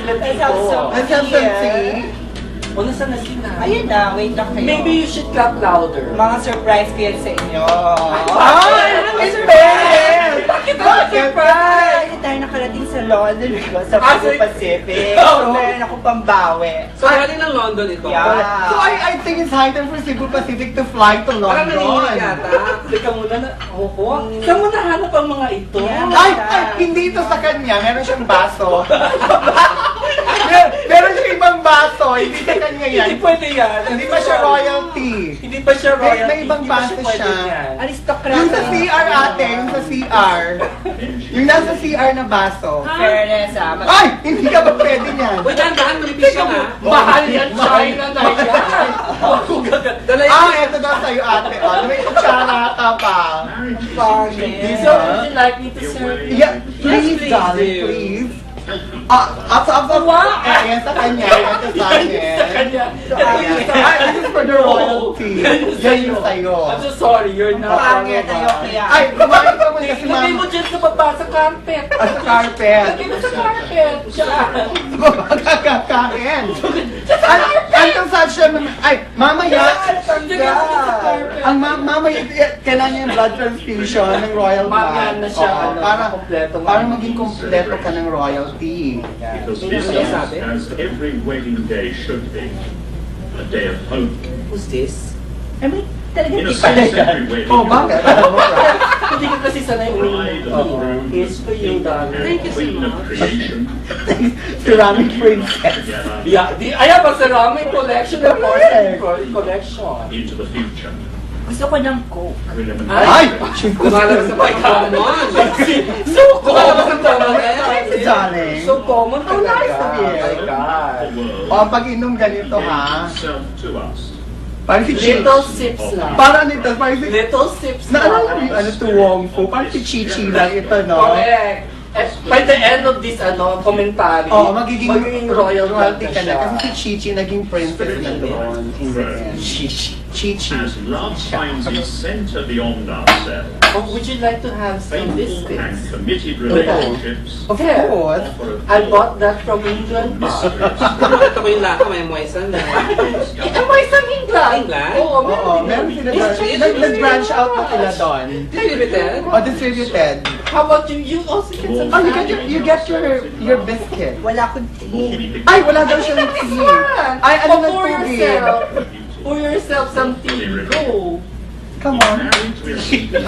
sila Let's dito. have some Let's have some tea. O, nasaan na sila? Ayun na, wait lang kayo. Maybe you should clap louder. Mga surprise ko yan sa inyo. Ay! In fairness! Bakit ako surprise? Hindi tayo nakarating sa London, sa Ah, Cebu so- Pacific. Oh, So, meron ako pambawi. So, galing ng London ito. Yeah. So I think it's high time for Cebu Pacific to fly to Parang nanginginig London. yata. Teka muna na. Opo. Saan mo nahanap ang mga ito? Yeah. Ay, hindi ito sa kanya. Meron siyang baso. Meron siyang ibang baso. Hindi sa kanya yan. Hindi pwede yan. Hindi pa siya royalty. Hindi pa siya royalty. May ibang Hindi pa baso pwede siya. yan. Aristocrat. Yung sa CR ate, yung sa CR. Yung nasa CR na baso. Fairness, Ay! Hindi ka ba pwede niyan? Uy, dahan-dahan, manipis ka na. Mahal yan, China na yan. Ako gagat. Dala Ah, eto daw sa'yo ate. Oh, may kutsara ka pa. Sorry. So, would you like me to serve you? Yeah, please, please darling, do. please. Up. Wow! Yan sa kanya, yan sa Yan yung sa kanya. Ito yung sa Ay, this is for the royalty. Yan yung sa'yo. I'm so sorry, you're not. Pangit, ayoko yan. Ay, kumain ka muna kasi Lagay mo mama. dyan sa baba sa carpet. Sa carpet. Lagay mo sa carpet. Diyan. Magkakain. Anong saan siya? Ay, mamaya. Lagay mo dyan sa carpet. Ang mamaya, kailangan niya yung blood transfusion ng royal Mamaya blood. na siya, Oo, ano, para kompleto. para maging kompleto ka ng royalty. Because Hindi this ko is, sabi. as every wedding day should be, a day of hope. Who's this? I mean, talaga In a di pala sense, yan. every wedding Oh, bakit? Alam mo ba? Hindi ko kasi sanay bride and groom Here's for you, darling. Thank you so queen of much. creation Ceramic princess. together Yeah, ayan pa sa ramen collection ng porcelain collection. into the future. Gusto ko ng Coke. Ay! Lumalabas sa mga common. So Lumalabas common ang common eh. Darling. So common Oh, nice talaga. of you. Oh my God. The world O, ang pag-inom ganito ha. himself to us. Parang si Chi. Little sips lang. Parang ito, parang si... Little sips Naalala mo yung ano to Wong Fu? Parang si Chi-Chi lang ito, no? Correct. At by the end of this commentary, Oo, magiging royalty ka na. siya. Kasi si Chi-Chi naging princess na doon. In the end. Chi-Chi. As love finds its center beyond ourselves, Oh, would you like to have some faithful and biscuits? committed relationships Of Yeah. course. offer a I bought that from England. mysteries. Ito ko yung laka, may moisan na. Ito mo isang England. England? Oo, Oo, meron sila doon. Nag-branch out na sila doon. Limited? O, distributed. How about you? You also get some. Oh, you get your biscuit. Wala akong tea. Ay, wala daw siyang tea. Ay, ano na Pour tubig? yourself. Pour yourself some tea. Go. Come on. Married to a secret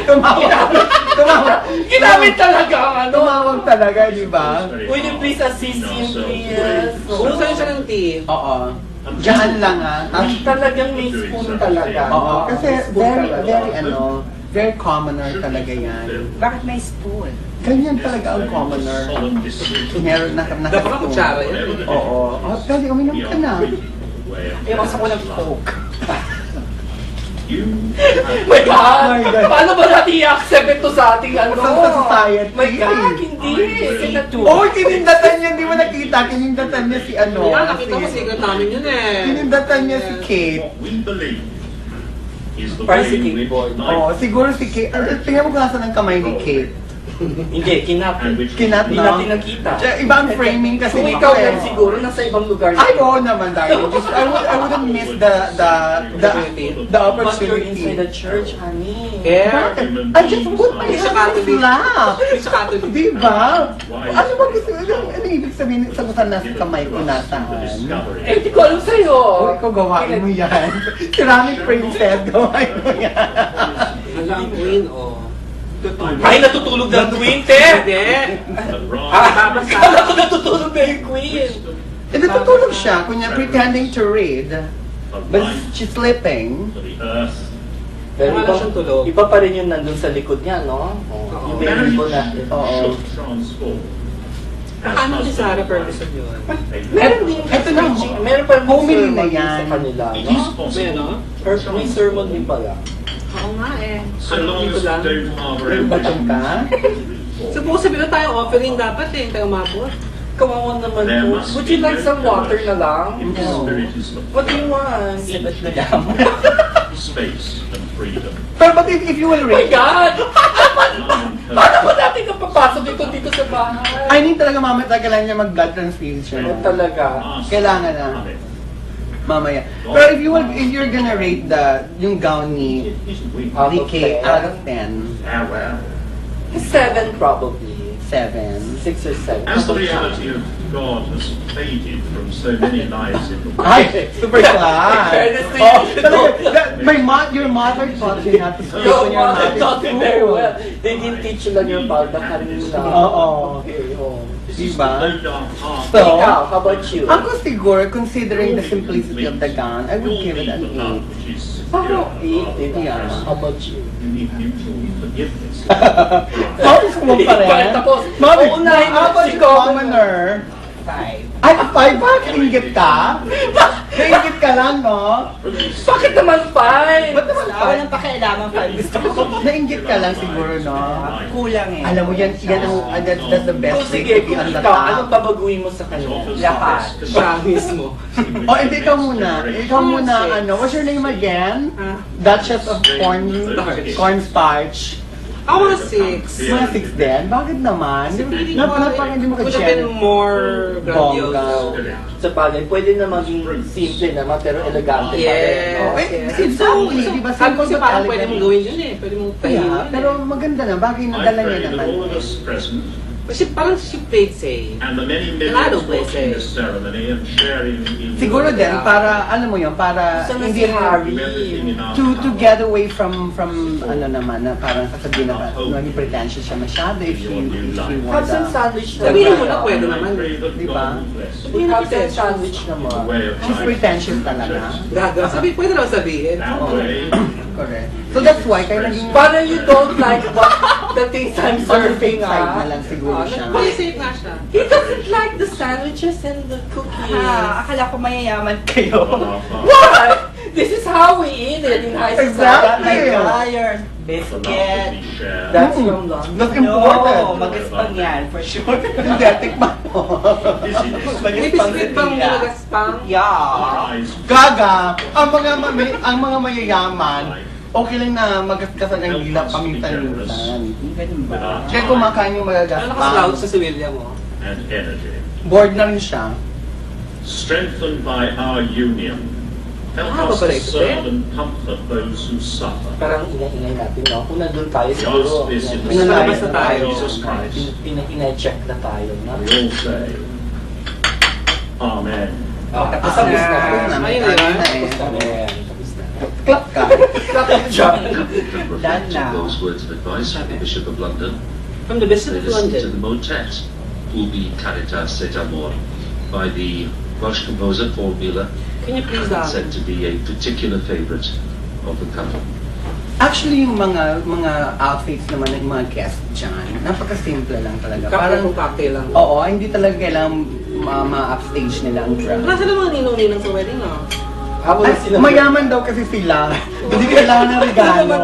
Tumawag. Ginamit talaga ang ano. Tumawag talaga, di ba? Will you please assist him, please? Buksan siya ng tea. Oo. Diyan lang ha. Talagang may spoon talaga. Oo, kasi Spoon very talaga. very commoner talaga yan. Bakit may spoon? Ganyan talaga ang commoner. solemn decision. Meron na Dapat ka kutsara yan. Oo. Oh, pwede uminom ka na. Ayaw sa ko ng Coke. You My God! My God. Paano ba natin i-accept ito sa ating ano? Sa society. My God, hindi. Oh, kinindatan niya, di mo nakita. Kinindatan niya si ano. Yan, nakita mo, si- secret namin yun eh. Kinindatan niya si Kate. what we believe is the Parang way si in Kate which Boy. Oo, life siguro si Kate. Tingnan mo kung nasa ng kamay ni Kate. Hindi, kinap. and which Kinat, Hindi no? natin nakita. Ibang framing kasi Kung dito ikaw eh. yan siguro, nasa ibang lugar. Ay, oo naman, darling. Just, I wouldn't miss the But you're opportunity. inside the church, honey. Yeah. Bakit? I just put my Hindi siya hand in Catholic. lap. Hindi siya Catholic. Diba? Ano ba gusto? Ano ibig sabihin sa kung nasa kamay ko nasaan? discovery. Eh, di ko alam sa'yo. Oh, ikaw gawain mo yan. Ceramic princess, gawain mo yan. Hala, ang queen, oh. Ay, natutulog na ang queen, te! Hindi. The bride Kala ko natutulog na yung queen. Eh, natutulog siya, kunya pretending to read. a But light she's sleeping. to the earth. Pero Wala siyang tulog. iba pa rin yung nandun sa likod niya, no? Yung may ribbon natin. Oo. Should transform. Paano si Sarah Ferguson yun? Meron din. Eto na, Meron pa rin homily sermon na din yan. sa kanila, It no? is May possible. ano? May sermon din pala. Oo nga eh. So long as you don't harbor Batong ka? Supposedly na tayo offering dapat eh, tayo umabot. Kawawan naman There po. must Would you be like some water na lang? If the spirit is the What do you want? Sagot ko lang. space and freedom. Pero but if you will Oh my read, God! Paano ba natin papasok ito dito sa bahay. I need talaga mamaya kailangan niya mag-blood transfusion. Ano talaga? Kailangan na. Mamaya. Pero if you're gonna rate yung gown ni Out of DK 10. out of 10, Ah, well. 7 probably. 7. 6 or 7. As the reality of God has faded from so many lives in the world, Ay, super class! fairness to Oh, you. talaga, your mother taught you not to speak Your on your mother mother's taught you very food. well. They didn't teach you lang your palda kanina. Oo. Okay, oh. this is Diba? no dark heart. So, Ikaw, how about you? ako siguro, considering the simplicity of the gown, I would give it an 8. Parang 8, diba? Yeah. How about you? You need mutual forgiveness. Mami, mo pa rin. Tapos, Mami, uunahin mo how about si you, commoner? 5. Ay, 5 ba? Nainggit ka? Nainggit ka lang, no? Bakit naman 5? Ba't naman Wala, walang pakialaman 5. Gusto ko. Nainggit ka lang siguro, no? Kulang eh. Alam mo yan, that's the best Kung way sige, to be kung on the ikaw, anong top. babaguhin mo sa kanila? Lahat. Siya mismo. Oh, hindi ikaw muna. Ikaw muna, ano, what's your name again? Duchess of Cornstarch. Ako mga 6. Mga 6 din? Bakit naman? Parang hindi mo Could have been ka-share. more grandiose. Bongga. Sa bagay, pwede na maging simple naman, pero elegante pa rin. Yes. no? Eh, exactly, di ba? Sabi ko Simple siya but parang pwede elegant. mong gawin yun eh. Pwede mong Kaya, tahihin pero eh. maganda na. Bagay na I dala niya pray that naman. all of us present Kasi parang she played safe. and the many Lalo millions play watching safe. this ceremony and sharing in Siguro din, para, alam mo yun, para Sana hindi si Harry. everything in our to get away from ano naman na parang sasabihin na maging pretentious siya masyado if she Have wants some sandwich na Sabihin mo lang. na pwede I naman. pray that Di ba? God will bless We have some sandwich the naman. way of she's life. pretentious talaga. Gaga. Sabi, pwede naman sabihin. That way, Correct. So that's why kaya naging Para you don't like what the things I'm on the serving, fake side na ah. lang siguro siya. Play safe nga siya. He doesn't like the sandwiches and the cookies. Akala ko mayayaman kayo. on our part, What? This is how we eat it in high school. Exactly. Iron, the love that biscuit. we share. That's from London. That's No, important. mag-ispang yan, for sure. Hindi, tikman mo. May biscuit bang nilagaspang? Yeah. Eyes Gaga, ang mga mayayaman, okay lang na magasgasan ang dila paminsan-minsan. Ganun ba? Kaya kumakain yung Ano nakasloud magagaspang. sa si William mo? and energy. Bored na rin siya. Strengthened by our union, help Ah, us to babalik. serve and comfort those who suffer. Parang ingay-ingay natin, no? Kung nandun tayo siguro, Ask this in the Pinalabas name na of tayo. Jesus Christ. ina-check na tayo, no? We all say, Amen. Oh, tapos na. Tapos na, may Ayun, kanin na Tapos na eh. rin. Tapos na. Clap ka. Done now. Those words of advice from the Bishop of London. From the Bishop They of listen to London. the motet, Ubi Caritas et Amor, by the Welsh composer Paul Mueller, Can you please and said to be a particular favorite of the couple. Actually, yung mga outfits naman ng mga guests dyan, napaka-simple lang talaga. Parang Parang, cocktail lang. oo, hindi talaga kailangan ma-upstage nila ang dress. Nasa na mga ninong-ninang sa wedding, no? Habang Ay, sila- mayaman daw kasi sila. Hindi kailangan ng regalo.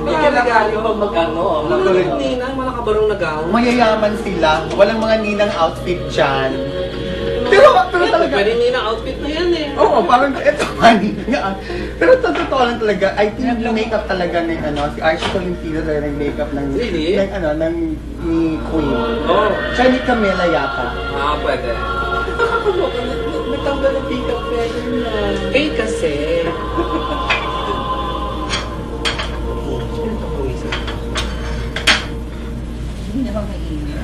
Hindi kailangan yung mag-ano. Mga ninang, mga kabarong na gown. Mayayaman sila. Walang mga ninang outfit dyan. Pero talaga. Pwede ninang outfit na yan eh. Oo, parang eto man. Pero sa totoo lang talaga, I think yung makeup talaga ng si Archie Tolentino talaga ng makeup ng Really? ni Queen. Oh. Siya ni Camila yata. Ah, pwede. Natanggal ang pick-up feather na. Eh, kasi... Hindi naman mainit.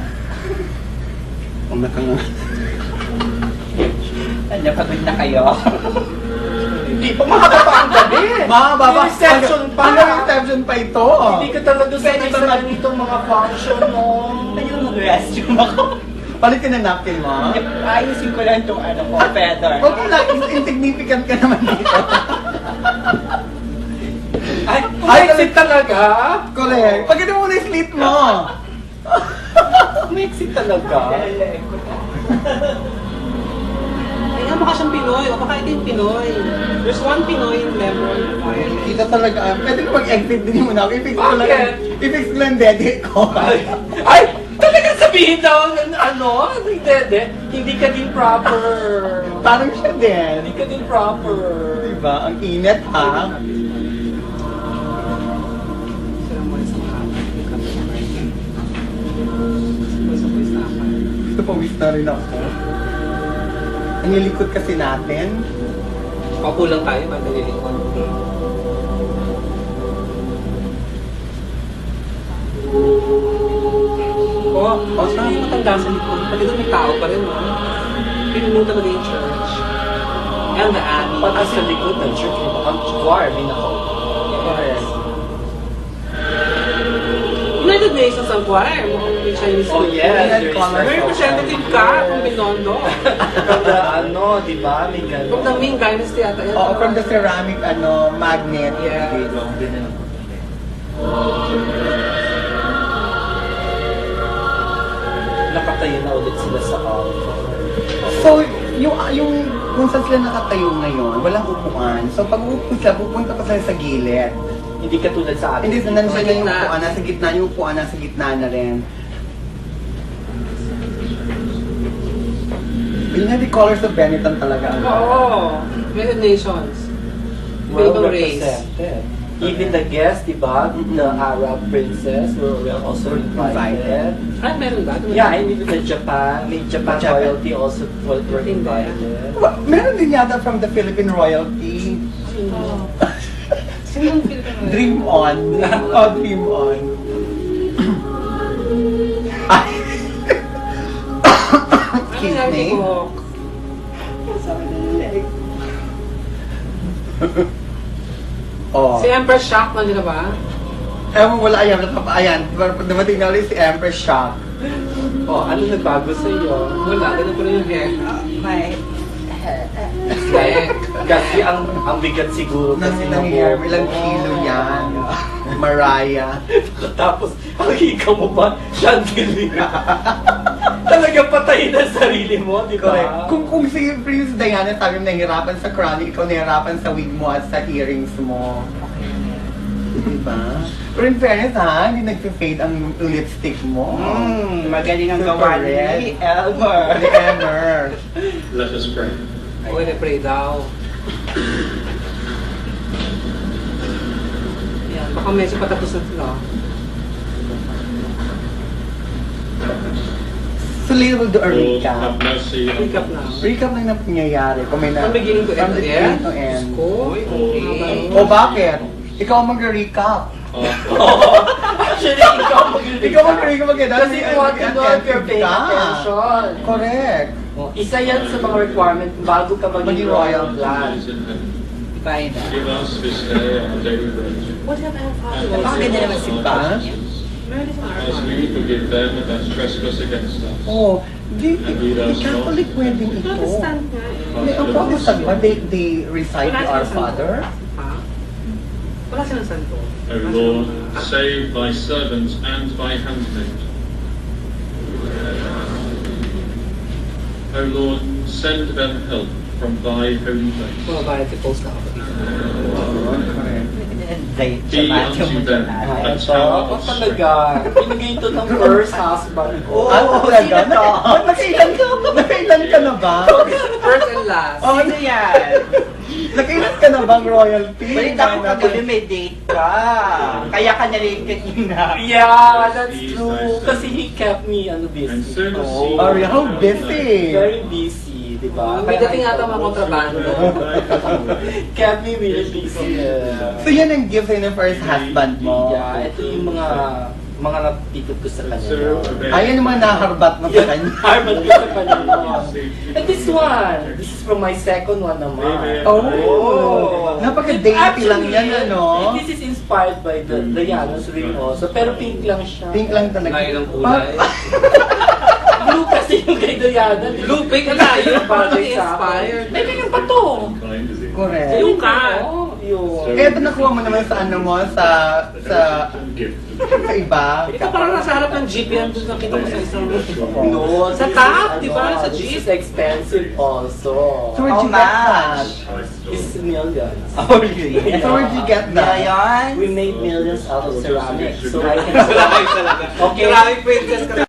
Umak ka nga. Ano, pagod na kayo? Hindi pa mahaba pa ang gabi. Baba, May reception pa. Ano reception pa ito? Hindi ka talaga sanay sa ganitong mga function, no? Pwede mo mag-restroom ako. Palit ka na napkin mo. Ayusin ko lang itong ano ko, feather. Okay lang, insignificant ka naman dito. Ay, exit talaga? Correct. Pag mo na yung slit mo. May exit talaga? Ay, mukha siyang Pinoy. O baka ito yung Pinoy. There's one Pinoy member. Kita talaga. Pwede ko mag-exit din muna ako. I-fix ko lang. Bakit? I-fix ko lang dede ko. Ay, talaga sabihin daw, ano, hindi ka din proper. Parang siya din. Hindi ka din proper. Diba? Ang init ha. pawis na rin ako. Ang lilikot kasi natin. Paupo lang tayo, magkalilikon. Saan yung matanda sa likod? Pati doon may tao pa rin, no? Pinuno talaga yung church. And the Abbey. Pati sa likod ng church, ang choir, may nako. Yes. United Nations ang choir. Mukhang may Chinese. Oh yes, there is May representative ka kung Binondo. From the di ba? May gano'n. From the Ming Dynasty ata yan. Oo, from the ceramic magnet. Yeah. Nakatayo na ulit sila sa So, yung kung saan sila nakatayo ngayon, walang upuan. So, pag uupo sila, pupunta pa sila sa gilid. Hindi katulad sa atin. Hindi, nandiyan na yung gitna. upuan, nasa gitna, yung upuan nasa gitna na rin. Yung colors of Benetton talaga. Oo. United Nations. Well Iba-ibang race. represented. Even the guests, di ba? The Arab princess were also invited. Ay, meron ba? Yeah, and even the Japan royalty also were invited. Meron din yata from the Philippine royalty. Sino yung Philippine? Dream on. Oh, dream on. Ay. Excuse me. Oh. Si Empress Shock na ba? Ewan, wala yan. Ayan, dumating na ulit si Empress Shock. Oh, ano nagbago sa iyo? Wala, ganun pa rin yung hair. May... Kasi ang bigat siguro kasi Ng hair, ilang kilo yan. Mariah. Tapos, ang hika mo pa, chandelier. Talaga patayin ang sarili mo, di ba? Correct. Kung si Princess Diana sabi mo nahihirapan sa crown, ikaw nahihirapan sa wig mo at sa earrings mo. Diba? Pero in fairness ha, hindi nag-fade ang lipstick mo. magaling ang Super gawa red. ni Elmer. The Emmer. Let us pray. Uy, na-pray daw. Yan, baka medyo patapos na sila. So later we'll do a Lord, recap. have mercy on Recap na. Recap lang na nangyayari. Kung may From beginning to from end, beginning to yeah? end. Ko? O bakit? Ikaw ang mag-recap. Actually, ikaw mag-recap. Ikaw mag-recap again. Kasi you want to know if you're paying attention. Correct. Isa yan sa mga requirement bago ka maging Maging royal royal. blood. Who is in heaven, Ibahin na. give us this day our daily bread. What's that And Bakit ganda naman si Ba? as we forgive them that trespass against us. Oh, di Catholic wedding ito. Protestant nga eh. May ang Protestant ba? They recite the Our Father? Ha? Wala silang santo. O Lord, save thy servant and thy handmaid. O Lord, send them help from thy holy place. Mga bayad si post na ako. Be unto them a Ito, tower ako of strength. talaga. Binigay ito ng first husband ko. Ah, talaga? Nakailan ka? Nakailan ka na ba? First and last. Oh, Ano yan? nakailan ka na bang royalty? Balita ko kagabi may date ka. Kaya ka na-late kanina. Yeah, that's true. Kasi he kept me busy. And soon as he Oh, how busy. Very busy, di ba? May dating ata mga kontrabando. Kept me really busy. So yan ang gift sa'yo ng first husband mo? Yeah, ito yung mga natitip ko sa So, kanya. Ayan yung mga naharbat mo sa kanya. Harman ko sa kanya. And this one, this is from my second one naman. Oh, napaka-dainty lang yan, ano? This is inspired by the Diana's ring also, pero pink lang siya. Pink lang talaga. Layo ng kulay. Blue kasi yung kay Diana. Blue, pink, ang layo. Parang Bagay sa akin. inspired. May ganyan pa to. kind is it? Correct. Yung ka. Yun. Kaya ito nakuha mo naman sa ano mo, sa Gift. iba. Ito parang nasa harap ng jeep yan. Doon nakita ko sa isang... No, Sa this top, is, di ba? ano, Sa this jeep. is expensive also. So where'd you get that? This is millions. Oh, really? So where'd you get that? Ngayon? We made millions out of ceramics. So I can... Grabe talaga. Okay. Grabe princess ka na.